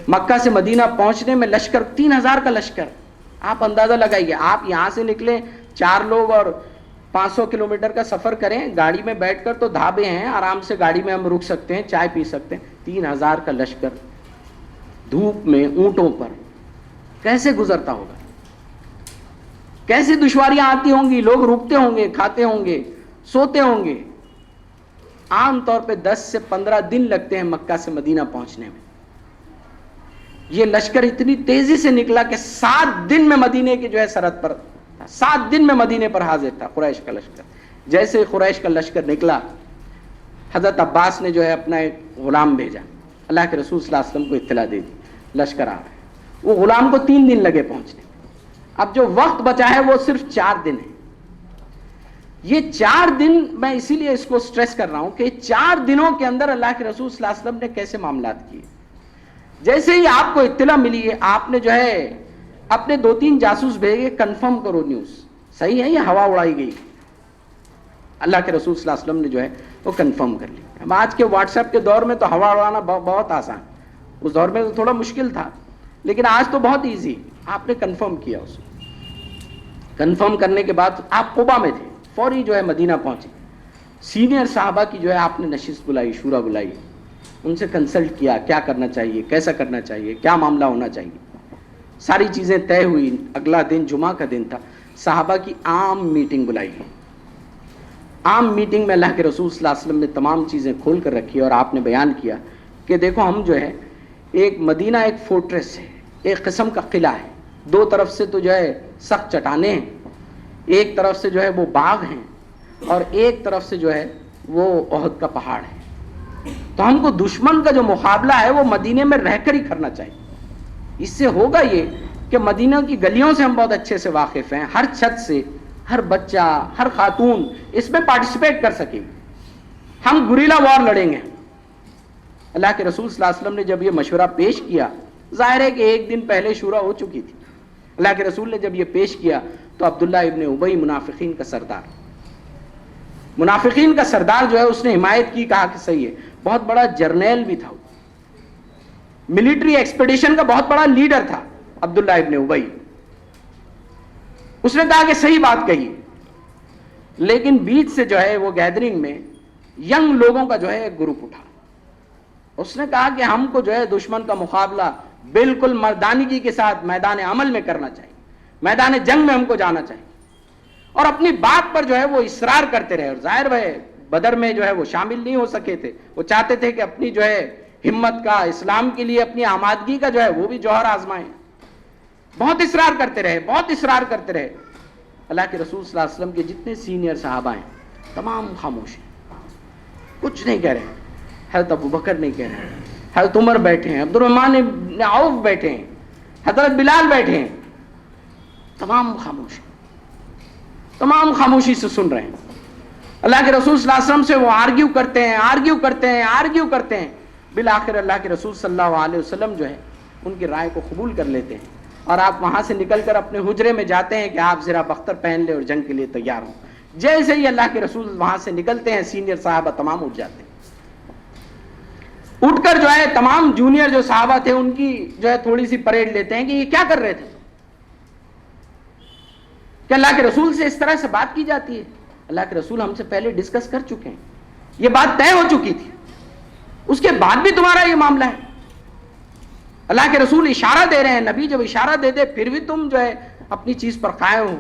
مکہ سے مدینہ پہنچنے میں لشکر 3000 کا لشکر، آپ اندازہ لگائیے، آپ یہاں سے نکلیں 4 لوگ اور 500 کلومیٹر کا سفر کریں گاڑی میں بیٹھ کر تو ڈھابے ہیں، آرام سے گاڑی میں ہم رک سکتے ہیں، چائے پی سکتے ہیں، 3000 کا لشکر دھوپ میں اونٹوں پر کیسے گزرتا ہوگا، کیسے دشواریاں آتی ہوں گی، لوگ رکتے ہوں گے، کھاتے ہوں گے، سوتے ہوں گے۔ عام طور پہ 10 سے 15 دن لگتے ہیں مکہ سے مدینہ پہنچنے میں، یہ لشکر اتنی تیزی سے نکلا کہ 7 دن میں مدینے کی جو ہے سرحد پر، 7 دن میں مدینے پر حاضر تھا قریش کا لشکر۔ جیسے قریش کا لشکر نکلا، حضرت عباس نے جو ہے اپنا ایک غلام بھیجا، اللہ کے رسول صلی اللہ علیہ وسلم کو اطلاع دے دی لشکر آ رہا ہے۔ وہ غلام کو 3 دن لگے پہنچنے، اب جو وقت بچا ہے وہ صرف 4 دن ہے۔ یہ 4 دن میں اسی لیے اس کو سٹریس کر رہا ہوں کہ 4 دنوں کے اندر اللہ کے رسول صلی اللہ علیہ وسلم نے کیسے معاملات کیے۔ جیسے ہی آپ کو اطلاع ملی ہے آپ نے جو ہے اپنے 2-3 جاسوس بھیجے، کنفرم کرو نیوز صحیح ہے یا ہوا اڑائی گئی۔ اللہ کے رسول صلی اللہ علیہ وسلم نے جو ہے وہ کنفرم کر لی۔ اب آج کے واٹس ایپ کے دور میں تو ہوا اڑانا بہت آسان، اس دور میں تو تھوڑا مشکل تھا، لیکن آج تو بہت ایزی۔ آپ نے کنفرم کیا، اس کنفرم کرنے کے بعد آپ قبا میں تھے، فوری جو ہے مدینہ پہنچے، سینئر صحابہ کی جو ہے آپ نے نشست بلائی، شورا بلائی، ان سے کنسلٹ کیا کیا کرنا چاہیے، کیسا کرنا چاہیے، کیا معاملہ ہونا چاہیے، ساری چیزیں طے ہوئی۔ اگلا دن جمعہ کا دن تھا، صحابہ کی عام میٹنگ بلائی گئی۔ عام میٹنگ میں اللہ کے رسول صلی اللہ علیہ وسلم نے تمام چیزیں کھول کر رکھی اور آپ نے بیان کیا کہ دیکھو ہم جو ہے ایک مدینہ ایک فورٹریس ہے، ایک قسم کا قلعہ ہے، 2 طرف سے تو جو ہے سخت چٹانیں ہیں، ایک طرف سے جو ہے وہ باغ ہیں، اور ایک طرف سے جو ہے وہ احد کا پہاڑ ہے۔ تو ہم کو دشمن کا جو مقابلہ ہے وہ مدینے میں رہ کر ہی کرنا چاہیے۔ اس سے ہوگا یہ کہ مدینہ کی گلیوں سے ہم بہت اچھے سے واقف ہیں، ہر چھت سے ہر بچہ، ہر خاتون اس میں پارٹیسپیٹ کر سکے، ہم گریلا وار لڑیں گے۔ اللہ کے رسول صلی اللہ علیہ وسلم نے جب یہ مشورہ پیش کیا، ظاہر ہے کہ 1 دن پہلے شورا ہو چکی تھی، اللہ کے رسول نے جب یہ پیش کیا تو عبداللہ ابن ابی منافقین کا سردار جو ہے اس نے حمایت کی، کہا کہ صحیح ہے، بہت بڑا جرنیل بھی تھا، ملٹری ایکسپیڈیشن کا بہت بڑا لیڈر تھا عبداللہ ابن ابی، اس نے کہا کہ صحیح بات کہی، لیکن بیچ سے جو ہے وہ گیدرنگ میں ینگ لوگوں کا جو ہے ایک گروپ اٹھا، اس نے کہا کہ ہم کو جو ہے دشمن کا مقابلہ بالکل مردانگی کے ساتھ میدان عمل میں کرنا چاہیے، میدان جنگ میں ہم کو جانا چاہیے، اور اپنی بات پر جو ہے وہ اصرار کرتے رہے. اور ظاہر ہے بدر میں جو ہے وہ شامل نہیں ہو سکے تھے، وہ چاہتے تھے کہ اپنی جو ہے ہمت کا، اسلام کے لیے اپنی آمادگی کا جو ہے وہ بھی جوہر آزمائیں. بہت اصرار کرتے رہے، بہت اصرار کرتے رہے. اللہ کے رسول صلی اللہ علیہ وسلم کے جتنے سینئر صحابہ ہیں تمام خاموش ہیں، کچھ نہیں کہہ رہے. حضرت ابو بکر نہیں کہہ رہے ہیں، حضرت عمر بیٹھے ہیں، عبد الرحمن بن عوف بیٹھے ہیں، حضرت بلال بیٹھے ہیں، تمام خاموش ہیں، تمام خاموشی سے سن رہے ہیں. اللہ کے رسول صلی اللہ علیہ وسلم سے وہ آرگیو کرتے ہیں. بالآخر اللہ کے رسول صلی اللہ علیہ وسلم جو ہے ان کی رائے کو قبول کر لیتے ہیں، اور آپ وہاں سے نکل کر اپنے حجرے میں جاتے ہیں کہ آپ زرہ بختر پہن لیں اور جنگ کے لیے تیار ہوں. جیسے ہی اللہ کے رسول وہاں سے نکلتے ہیں سینئر صحابہ تمام اٹھ جاتے ہیں. اٹھ کر جو ہے تمام جونیئر جو صحابہ تھے ان کی جو ہے تھوڑی سی پریڈ لیتے ہیں کہ یہ کیا کر رہے تھے، کہ اللہ کے رسول سے اس طرح سے بات کی جاتی ہے. اللہ کے رسول ہم سے پہلے ڈسکس کر چکے ہیں، یہ بات طے ہو چکی تھی، اس کے بعد بھی تمہارا یہ معاملہ ہے. اللہ کے رسول اشارہ دے رہے ہیں، نبی جب اشارہ دے دے پھر بھی تم جو ہے اپنی چیز پر قائم ہو.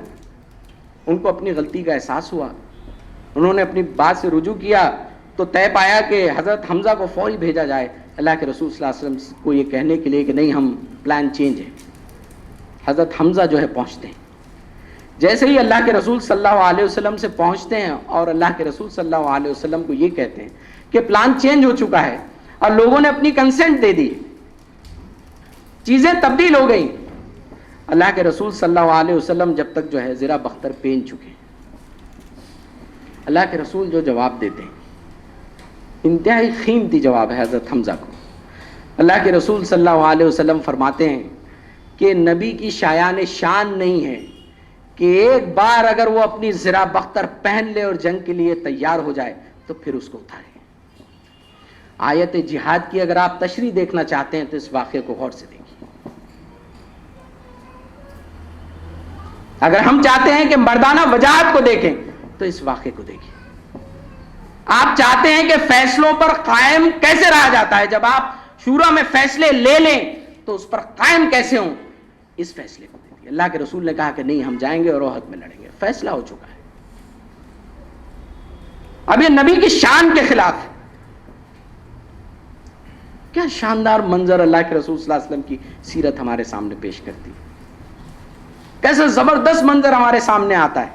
ان کو اپنی غلطی کا احساس ہوا، انہوں نے اپنی بات سے رجوع کیا تو طے پایا کہ حضرت حمزہ کو فوری بھیجا جائے اللہ کے رسول صلی اللہ علیہ وسلم کو یہ کہنے کے لیے کہ نہیں ہم پلان چینج ہے. حضرت حمزہ جو ہے پہنچتے ہیں. جیسے ہی اللہ کے رسول صلی اللہ علیہ وسلم سے پہنچتے ہیں اور اللہ کے رسول صلی اللہ علیہ وسلم کو یہ کہتے ہیں کہ پلان چینج ہو چکا ہے اور لوگوں نے اپنی کنسنٹ دے دی، چیزیں تبدیل ہو گئیں. اللہ کے رسول صلی اللہ علیہ وسلم جب تک جو ہے زرہ بختر پہن چکے ہیں، اللہ کے رسول جو جواب دیتے ہیں انتہائی قیمتی جواب ہے حضرت حمزہ کو. اللہ کے رسول صلی اللہ علیہ وسلم فرماتے ہیں کہ نبی کی شایان شان نہیں ہے کہ ایک بار اگر وہ اپنی زرہ بختر پہن لے اور جنگ کے لیے تیار ہو جائے تو پھر اس کو اتارے. آیت جہاد کی اگر آپ تشریح دیکھنا چاہتے ہیں تو اس واقعے کو غور سے دیکھیں. اگر ہم چاہتے ہیں کہ مردانہ وجاہت کو دیکھیں تو اس واقعے کو دیکھیں. آپ چاہتے ہیں کہ فیصلوں پر قائم کیسے رہا جاتا ہے، جب آپ شورا میں فیصلے لے لیں تو اس پر قائم کیسے ہوں، اس فیصلے کو دیکھیں. اللہ کے رسول نے کہا کہ نہیں ہم جائیں گے اور احد میں لڑیں گے، فیصلہ ہو چکا ہے. اب یہ نبی کی شان کے خلاف ہے. کیا شاندار منظر اللہ کے رسول صلی اللہ علیہ وسلم کی سیرت ہمارے سامنے پیش کرتی ہے، کیسے زبردست منظر ہمارے سامنے آتا ہے.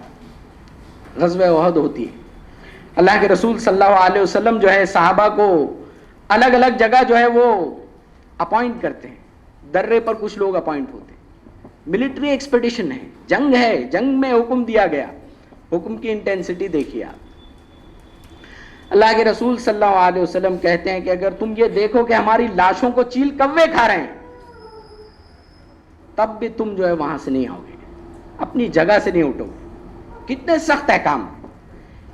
غزوہ احد ہوتی ہے، اللہ کے رسول صلی اللہ علیہ وسلم جو ہے صحابہ کو الگ الگ جگہ جو ہے وہ اپوائنٹ کرتے ہیں. درے پر کچھ لوگ اپوائنٹ ہوتے ہیں، ملٹری ایکسپیڈیشن ہے، جنگ ہے، جنگ میں حکم دیا گیا. حکم کی انٹینسٹی دیکھیے آپ. اللہ کے رسول صلی اللہ علیہ وسلم کہتے ہیں کہ اگر تم یہ دیکھو کہ ہماری لاشوں کو چیل کوے کھا رہے ہیں تب بھی تم جو ہے وہاں سے نہیں آؤ گے، اپنی جگہ سے نہیں اٹھو گے. کتنے سخت احکام.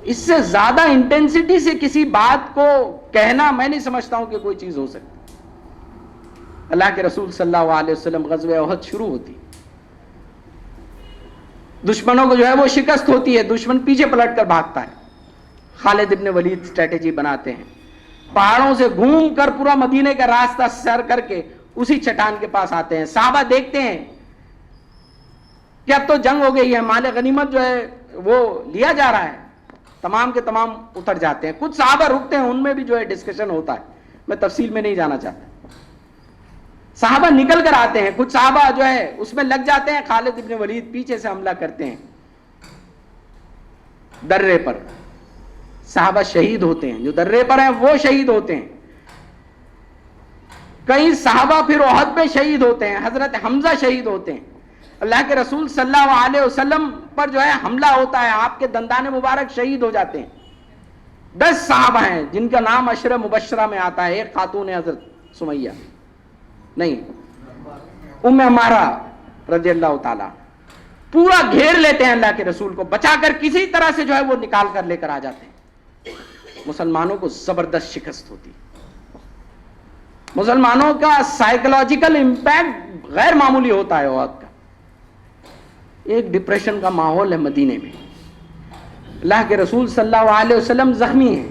اس سے زیادہ انٹینسٹی سے کسی بات کو کہنا میں نہیں سمجھتا ہوں کہ کوئی چیز ہو سکتی. اللہ کے رسول صلی اللہ علیہ وسلم غزوہ احد شروع ہوتی، دشمنوں کو جو ہے وہ شکست ہوتی ہے، دشمن پیچھے پلٹ کر بھاگتا ہے. خالد ابن ولید اسٹریٹجی بناتے ہیں، پہاڑوں سے گھوم کر پورا مدینے کا راستہ سیر کر کے اسی چٹان کے پاس آتے ہیں. صحابہ دیکھتے ہیں کہ اب تو جنگ ہو گئی ہے، مال غنیمت جو ہے وہ لیا جا رہا ہے، تمام کے تمام اتر جاتے ہیں. کچھ صحابہ رکتے ہیں، ان میں بھی جو ہے ڈسکشن ہوتا ہے، میں تفصیل میں نہیں جانا چاہتا. صحابہ نکل کر آتے ہیں، کچھ صحابہ جو ہے اس میں لگ جاتے ہیں. خالد ابن ولید پیچھے سے حملہ کرتے ہیں درے پر. صحابہ شہید ہوتے ہیں، جو درے پر ہیں وہ شہید ہوتے ہیں. کئی صحابہ پھر احد میں شہید ہوتے ہیں، حضرت حمزہ شہید ہوتے ہیں. اللہ کے رسول صلی اللہ علیہ وسلم پر جو ہے حملہ ہوتا ہے، آپ کے دندان مبارک شہید ہو جاتے ہیں. 10 صحابہ ہیں جن کا نام عشر مبشرہ میں آتا ہے. ایک خاتون ہے حضرت سمیہ نہیں ام عمارہ رضی اللہ تعالیٰ. پورا گھیر لیتے ہیں اللہ کے رسول کو، بچا کر کسی طرح سے جو ہے وہ نکال کر لے کر آ جاتے ہیں. مسلمانوں کو زبردست شکست ہوتی. مسلمانوں کا سائیکولوجیکل امپیکٹ غیر معمولی ہوتا ہے. احد کا ایک ڈپریشن کا ماحول ہے مدینے میں. اللہ کے رسول صلی اللہ علیہ وسلم زخمی ہیں.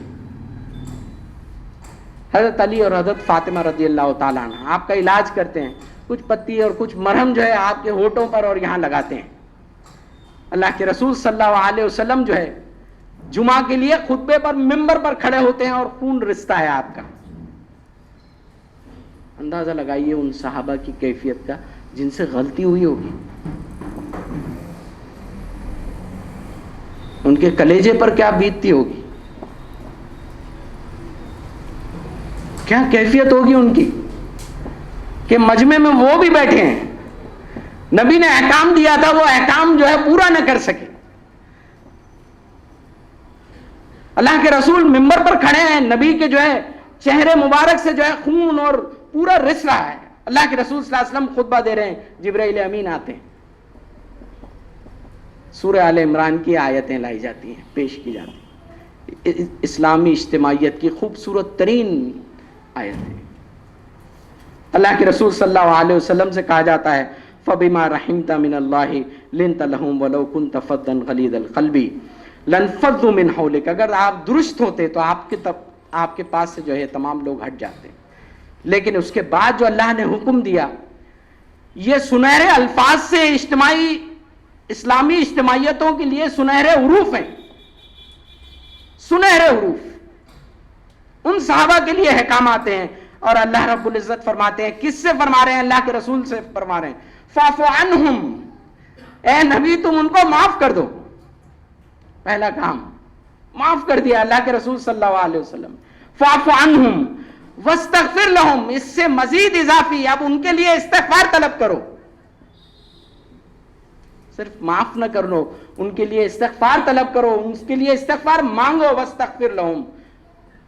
حضرت علی اور حضرت فاطمہ رضی اللہ تعالیٰ عنہ آپ کا علاج کرتے ہیں، کچھ پتی اور کچھ مرہم جو ہے آپ کے ہونٹوں پر اور یہاں لگاتے ہیں. اللہ کے رسول صلی اللہ علیہ وسلم جو ہے جمعہ کے لیے خطبے پر ممبر پر کھڑے ہوتے ہیں اور خون رستا ہے آپ کا. اندازہ لگائیے ان صحابہ کی کیفیت کا جن سے غلطی ہوئی ہوگی. ان کے کلیجے پر کیا بیتتی ہوگی، کیا کیفیت ہوگی ان کی کہ مجمع میں وہ بھی بیٹھے ہیں، نبی نے احکام دیا تھا وہ احکام جو ہے پورا نہ کر سکے. اللہ کے رسول ممبر پر کھڑے ہیں، نبی کے جو ہے چہرے مبارک سے جو ہے خون اور پورا رس رہا ہے. اللہ کے رسول صلی اللہ علیہ وسلم خطبہ دے رہے ہیں، جبرائیل امین آتے ہیں، سورہ آل عمران کی آیتیں لائی جاتی ہیں، پیش کی جاتی ہیں، اسلامی اجتماعیت کی خوبصورت ترین آیتیں. اللہ کے رسول صلی اللہ علیہ وسلم سے کہا جاتا ہے فَبِمَا رَحِمْتَ مِنَ اللَّهِ لِنْتَ لَهُمْ وَلَوْ كُنْتَ فَضًّا غَلِيظَ الْقَلْبِ لَانفَضُّوا مِنْ حَوْلِكَ. اگر آپ درست ہوتے تو آپ کے پاس سے جو ہے تمام لوگ ہٹ جاتے. لیکن اس کے بعد جو اللہ نے حکم دیا، یہ سنہرے الفاظ سے اسلامی اجتماعیتوں کے لیے سنہرے حروف ہیں، سنہرے حروف ان صحابہ کے لیے احکام آتے ہیں. اور اللہ رب العزت فرماتے ہیں، کس سے فرما رہے ہیں؟ اللہ کے رسول سے فرما رہے ہیں فَاعْفُ عَنْهُمْ، اے نبی تم ان کو معاف کر دو. پہلا کام معاف کر دیا اللہ کے رسول صلی اللہ علیہ وسلم. فَاعْفُ عَنْهُمْ وَاسْتَغْفِرْ لَهُمْ، اس سے مزید اضافی اب ان کے لیے استغفار طلب کرو. صرف معاف نہ کرو، ان کے لیے استغفار طلب کرو، ان کے لیے استغفار مانگو. وَاسْتَغْفِرْ لَهُمْ،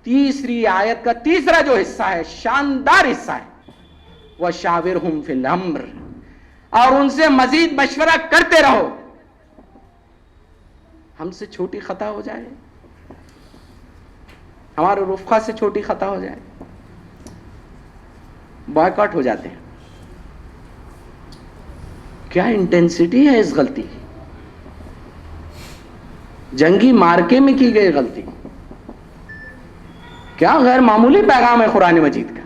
تیسری آیت کا تیسرا جو حصہ ہے شاندار حصہ ہے، وَشَاوِرْهُمْ فِي الْأَمْرِ، اور ان سے مزید مشورہ کرتے رہو. ہم سے چھوٹی خطا ہو جائے، ہمارے رفقا سے چھوٹی خطا ہو جائے، بائیکاٹ ہو جاتے ہیں. کیا انٹینسٹی ہے اس غلطی کی، جنگی مارکے میں کی گئی غلطی، کیا غیر معمولی پیغام ہے قرآن مجید کا.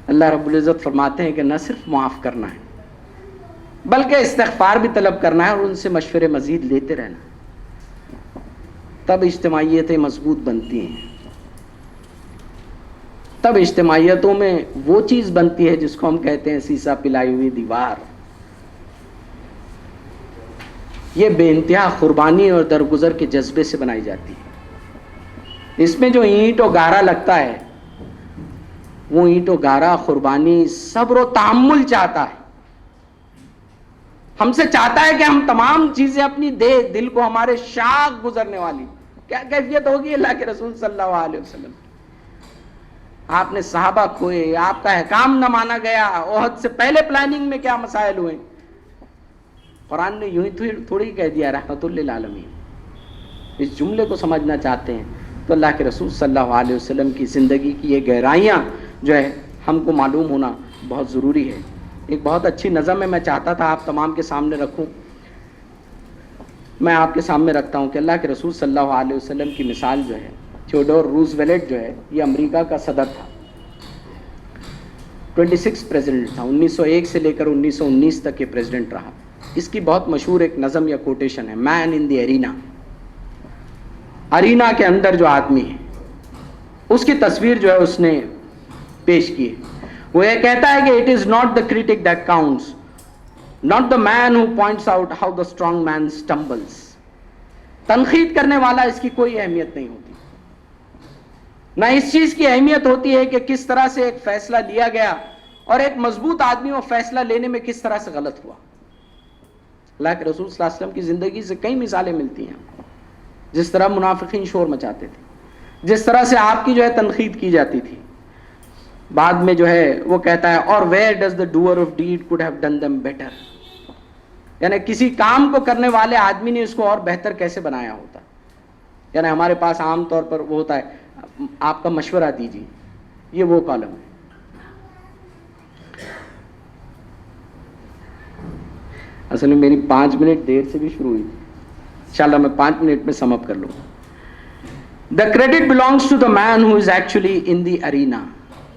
اللہ رب العزت فرماتے ہیں کہ نہ صرف معاف کرنا ہے بلکہ استغفار بھی طلب کرنا ہے اور ان سے مشورے مزید لیتے رہنا. تب اجتماعیتیں مضبوط بنتی ہیں، تب اجتماعیتوں میں وہ چیز بنتی ہے جس کو ہم کہتے ہیں سیسا پلائی ہوئی دیوار. یہ بے انتہا قربانی اور درگزر کے جذبے سے بنائی جاتی ہے. اس میں جو اینٹ و گارا لگتا ہے وہ اینٹ و گارا قربانی صبر و تحمل چاہتا ہے. ہم سے چاہتا ہے کہ ہم تمام چیزیں اپنی دے دل کو ہمارے شاق گزرنے والی. کیا کیفیت ہوگی اللہ کے رسول صلی اللہ علیہ وسلم. آپ نے صحابہ کھوئے، آپ کا احکام نہ مانا گیا، احد سے پہلے پلاننگ میں کیا مسائل ہوئے. قرآن نے یوں ہی تھوڑی کہہ دیا رحمت للعالمین. اس جملے کو سمجھنا چاہتے ہیں تو اللہ کے رسول صلی اللہ علیہ وسلم کی زندگی کی یہ گہرائیاں جو ہے ہم کو معلوم ہونا بہت ضروری ہے. ایک بہت اچھی نظم ہے، میں چاہتا تھا آپ تمام کے سامنے رکھوں. میں آپ کے سامنے رکھتا ہوں کہ اللہ کے رسول صلی اللہ علیہ وسلم کی مثال جو ہے، تھیوڈور روزویلٹ جو ہے یہ امریکہ کا صدر تھا، 26 پریزیڈنٹ تھا، 1901 سے لے کر 1919 تک یہ پریزیڈنٹ رہا. اس کی بہت مشہور ایک نظم یا کوٹیشن ہے، مین ان دی ارینا. ارینا کے اندر جو آدمی ہے اس کی تصویر جو ہے اس نے پیش کی ہے. وہ یہ کہتا ہے کہ it is not the critic that counts, not the man who points out how the strong man stumbles. تنقید کرنے والا اس کی کوئی اہمیت نہیں ہوتی، نہ اس چیز کی اہمیت ہوتی ہے کہ کس طرح سے ایک فیصلہ لیا گیا اور ایک مضبوط آدمی وہ فیصلہ لینے میں کس طرح سے غلط ہوا. اللہ کے رسول صلی اللہ علیہ وسلم کی زندگی سے کئی مثالیں ملتی ہیں. جس طرح منافقین شور مچاتے تھے، جس طرح سے آپ کی جو ہے تنقید کی جاتی تھی، بعد میں جو ہے وہ کہتا ہے اور where does the doer of deed could have done them better، یعنی کسی کام کو کرنے والے آدمی نے اس کو اور بہتر کیسے بنایا ہوتا. یعنی ہمارے پاس عام طور پر وہ ہوتا ہے آپ کا مشورہ دیجیے، یہ وہ کالم ہے. اصل میں میری 5 منٹ دیر سے بھی شروع ہوئی تھی، انشاءاللہ میں 5 منٹ میں سم اپ کر لوں گا. The credit belongs to the man who is actually in the arena.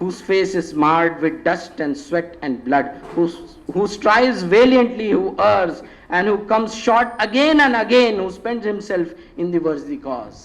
whose face is marred with dust and sweat and blood, who strives valiantly, who errs and who comes short again and again, who spends himself in the worthy cause.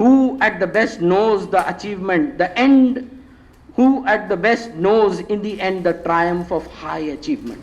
Who at the best knows the achievement, the end, who at the best knows in the end the triumph of high achievement.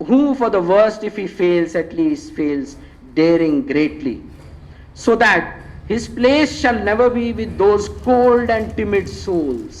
who for the worst if he fails at least fails daring greatly, so that his place shall never be with those cold and timid souls.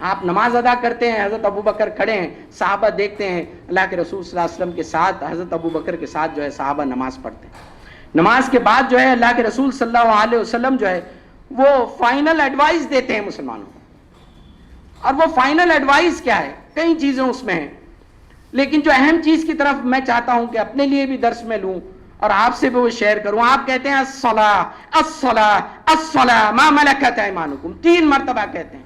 آپ نماز ادا کرتے ہیں، حضرت ابو بکر کھڑے ہیں، صحابہ دیکھتے ہیں اللہ کے رسول صلی اللہ علیہ وسلم کے ساتھ، حضرت ابو بکر کے ساتھ جو ہے صحابہ نماز پڑھتے ہیں. نماز کے بعد جو ہے اللہ کے رسول صلی اللہ علیہ وسلم جو ہے وہ فائنل ایڈوائز دیتے ہیں مسلمانوں کو. اور وہ فائنل ایڈوائز کیا ہے؟ کئی چیزیں اس میں ہیں، لیکن جو اہم چیز کی طرف میں چاہتا ہوں کہ اپنے لیے بھی درس میں لوں اور آپ سے بھی وہ شیئر کروں. آپ کہتے ہیں الصلاۃ الصلاۃ الصلاۃ ما ملکت ایمانکم، 3 مرتبہ کہتے ہیں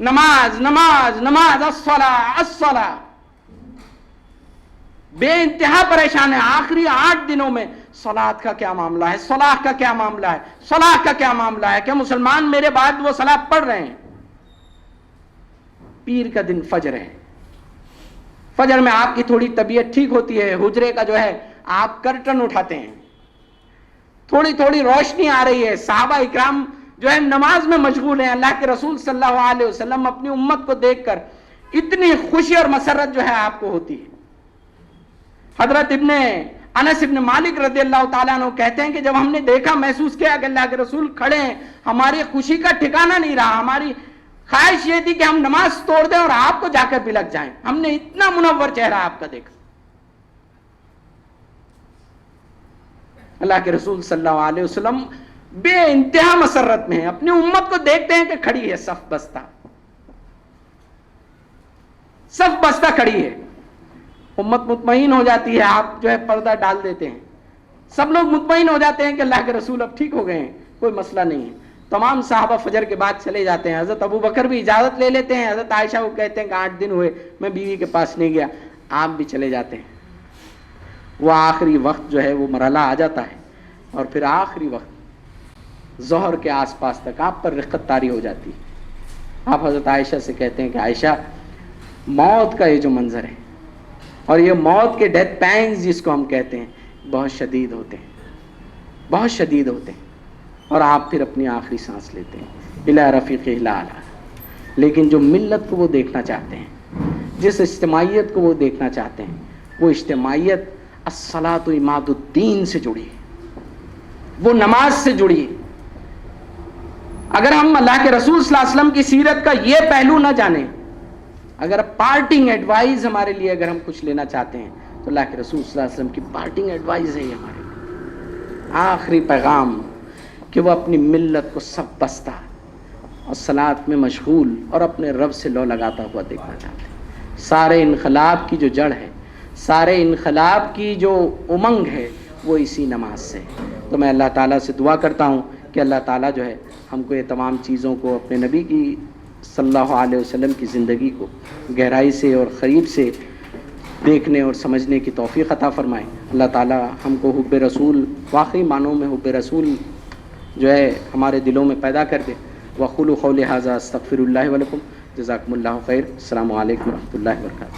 نماز نماز نماز، الصلاۃ الصلاۃ. بے انتہا پریشان ہے آخری 8 دنوں میں. صلاۃ کا کیا معاملہ ہے، صلاح کا کیا معاملہ ہے، صلاح کا کیا معاملہ ہے، کہ مسلمان میرے بعد وہ صلاۃ پڑھ رہے ہیں. پیر کا دن فجر ہے، فجر میں آپ کی تھوڑی طبیعت ٹھیک ہوتی ہے، حجرے کا جو ہے آپ کرٹن اٹھاتے ہیں، تھوڑی تھوڑی روشنی آ رہی ہے. صحابہ اکرام جو ہے نماز میں مشغول ہیں. اللہ کے رسول صلی اللہ علیہ وسلم اپنی امت کو دیکھ کر اتنی خوشی اور مسرت جو ہے آپ کو ہوتی ہے. حضرت انس ابن مالک رضی اللہ تعالیٰ عنہ کہتے ہیں کہ جب ہم نے دیکھا، محسوس کیا کہ اللہ کے رسول کھڑے ہیں، ہماری خوشی کا ٹھکانہ نہیں رہا. ہماری خواہش یہ تھی کہ ہم نماز توڑ دیں اور آپ کو جا کر بھی لگ جائیں. ہم نے اتنا منور چہرہ آپ کا دیکھا. اللہ کے رسول صلی اللہ علیہ وسلم بے انتہا مسرت میں ہیں، اپنی امت کو دیکھتے ہیں کہ کھڑی ہے صف بستہ، صف بستہ کھڑی ہے. امت مطمئن ہو جاتی ہے، آپ جو ہے پردہ ڈال دیتے ہیں، سب لوگ مطمئن ہو جاتے ہیں کہ اللہ کے رسول اب ٹھیک ہو گئے ہیں، کوئی مسئلہ نہیں ہے. تمام صحابہ فجر کے بعد چلے جاتے ہیں. حضرت ابو بکر بھی اجازت لے لیتے ہیں. حضرت عائشہ کو کہتے ہیں کہ 8 دن ہوئے میں بیوی کے پاس نہیں گیا، آپ بھی چلے جاتے ہیں. وہ آخری وقت جو ہے وہ مرحلہ آ جاتا ہے اور پھر آخری وقت ظہر کے آس پاس تک آپ پر رقت طاری ہو جاتی ہے. آپ حضرت عائشہ سے کہتے ہیں کہ عائشہ، موت کا یہ جو منظر ہے اور یہ موت کے ڈیتھ پینز جس کو ہم کہتے ہیں بہت شدید ہوتے ہیں، بہت شدید ہوتے ہیں. اور آپ پھر اپنی آخری سانس لیتے ہیں الی رفیق الاعلی. لیکن جو ملت کو وہ دیکھنا چاہتے ہیں، جس اجتماعیت کو وہ دیکھنا چاہتے ہیں، وہ اجتماعیت الصلاۃ عماد الدین سے جڑی ہے، وہ نماز سے جڑی ہے. اگر ہم اللہ کے رسول صلی اللہ علیہ وسلم کی سیرت کا یہ پہلو نہ جانیں، اگر پارٹنگ ایڈوائز ہمارے لیے اگر ہم کچھ لینا چاہتے ہیں تو اللہ کے رسول صلی اللہ علیہ وسلم کی پارٹنگ ایڈوائز ہے یہ ہمارے لیے آخری پیغام، کہ وہ اپنی ملت کو سب بستہ اور صلاۃ میں مشغول اور اپنے رب سے لو لگاتا ہوا دیکھنا چاہتے ہیں. سارے انقلاب کی جو جڑ ہے، سارے انقلاب کی جو امنگ ہے، وہ اسی نماز سے. تو میں اللہ تعالیٰ سے دعا کرتا ہوں کہ اللہ تعالیٰ جو ہے ہم کو یہ تمام چیزوں کو، اپنے نبی کی صلی اللہ علیہ وسلم کی زندگی کو گہرائی سے اور قریب سے دیکھنے اور سمجھنے کی توفیق عطا فرمائے. اللہ تعالیٰ ہم کو حب رسول، واقعی معنوں میں حب رسول جو ہے ہمارے دلوں میں پیدا کر دے. وقولوا قولی ھذا استغفر اللہ ولکم. جزاکم اللہ خیر. السلام علیکم ورحمۃ اللہ وبرکاتہ.